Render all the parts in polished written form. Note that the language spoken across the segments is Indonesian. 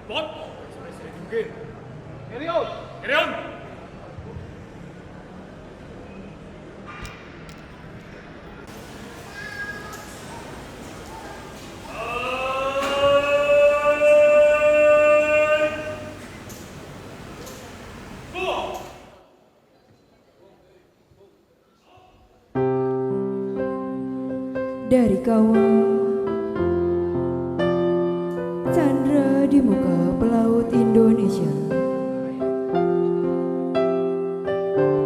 Bot. Mungkin. Herion. Herion. Dari kawah Chandra di muka pelaut Indonesia,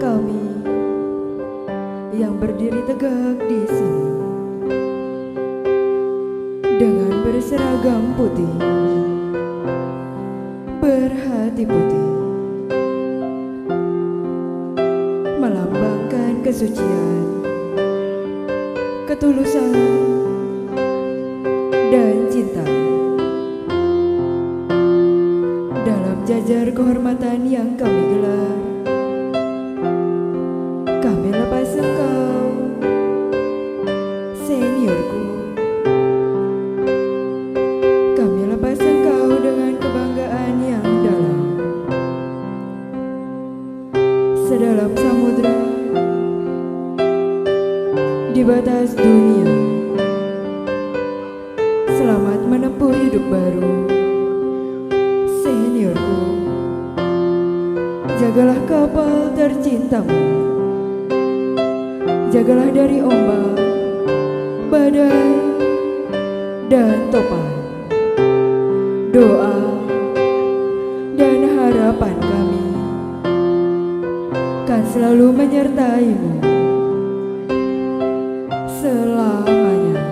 kami yang berdiri tegak di sini dengan berseragam putih, berhati putih, melambangkan kesucian, ketulusan, dan cinta. Dalam jajar kehormatan yang kami gelar, kami lepas engkau, seniorku. Kami lepas engkau dengan kebanggaan yang dalam. Sedalam samudra, di batas dunia, selamat menempuh hidup baru, seniorku. Jagalah kapal tercintamu, jagalah dari ombak, badai, dan topan. Doa dan harapan kami kan selalu menyertaimu selamanya.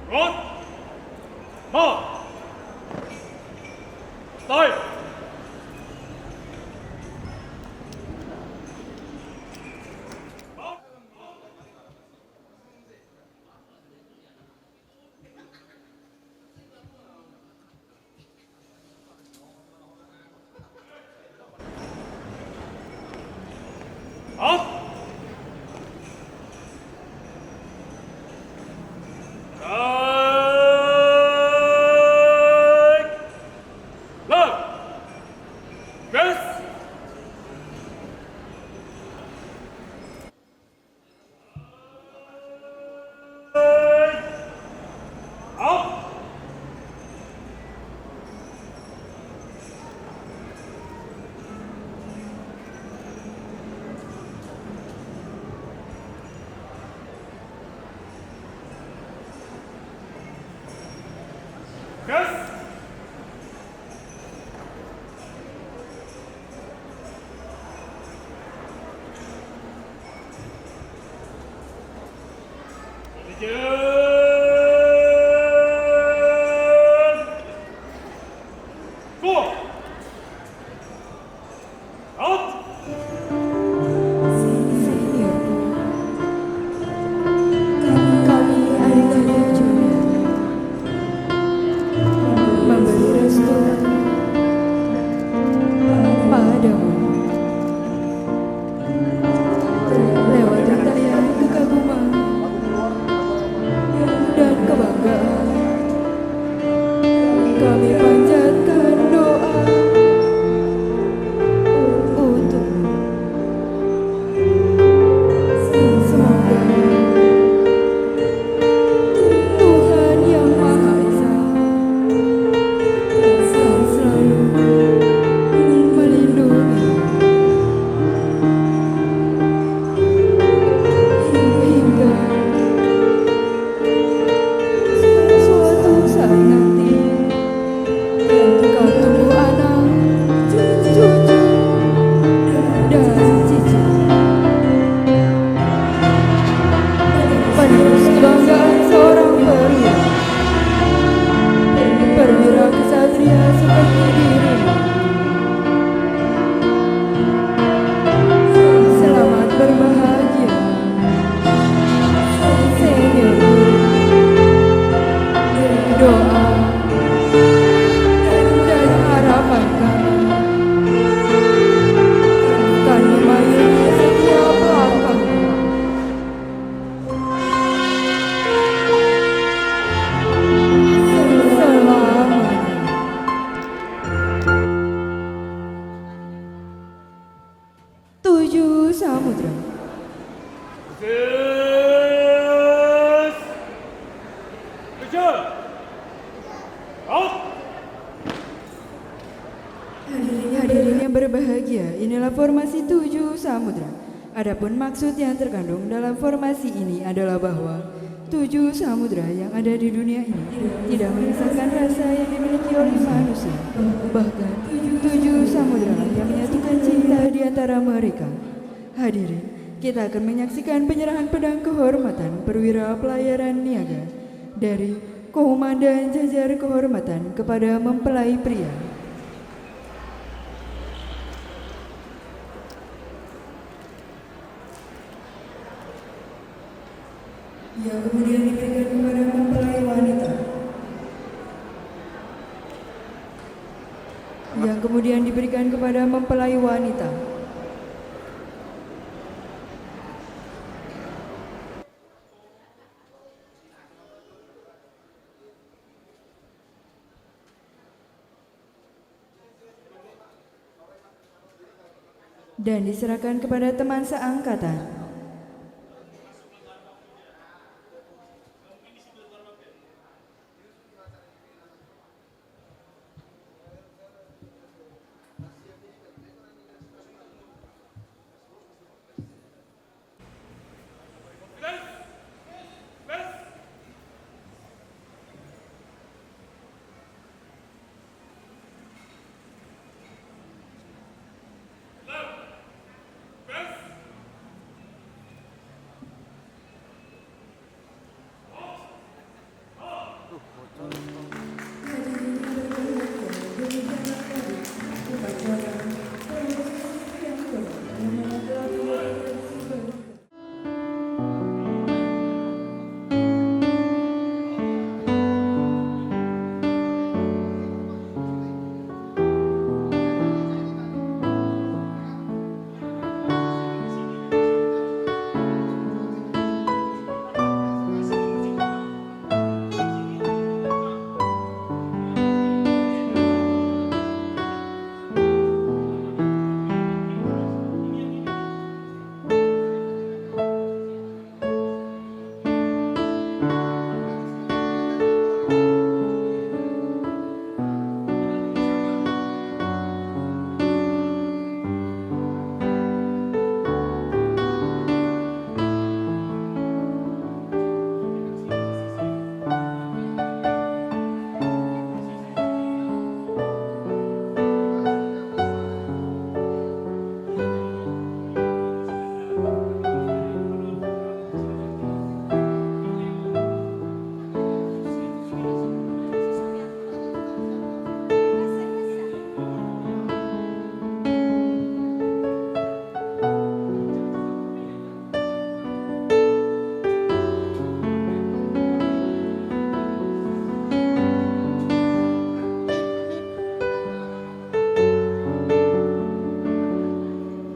Rot. Ma. Stoi. Up. Go! Out! Senior, kami adik-adik junior memberi restu padamu lewat rangkaian kekaguman dan kebanggaan. Kami panjatkan doa untuk semoga Tuhan Yang Maha Esa selalu melindungi hingga suatu saat nanti kau tumbuh anak, cucu, dan cici. Penerus kebanggaan seorang perwira kesatria seperti dirimu. Selamat berbahagia, senior. Doa dan harapan kami akan memayungi setiap langkah. Selamanya. Tujuh Samudra. This picture. Out. Hadirin yang berbahagia, inilah formasi tujuh samudra. Adapun maksud yang terkandung dalam formasi ini adalah bahwa tujuh samudra yang ada di dunia ini tidak mengisahkan rasa yang dimiliki oleh manusia. Bahkan tujuh samudra yang menyatukan cinta di antara mereka. Hadirin, kita akan menyaksikan penyerahan pedang kehormatan perwira pelayaran niaga dari Komandan Jajar Kehormatan kepada mempelai pria. Yang kemudian diberikan kepada mempelai wanita. Yang kemudian diberikan kepada mempelai wanita. Dan diserahkan kepada teman seangkatan.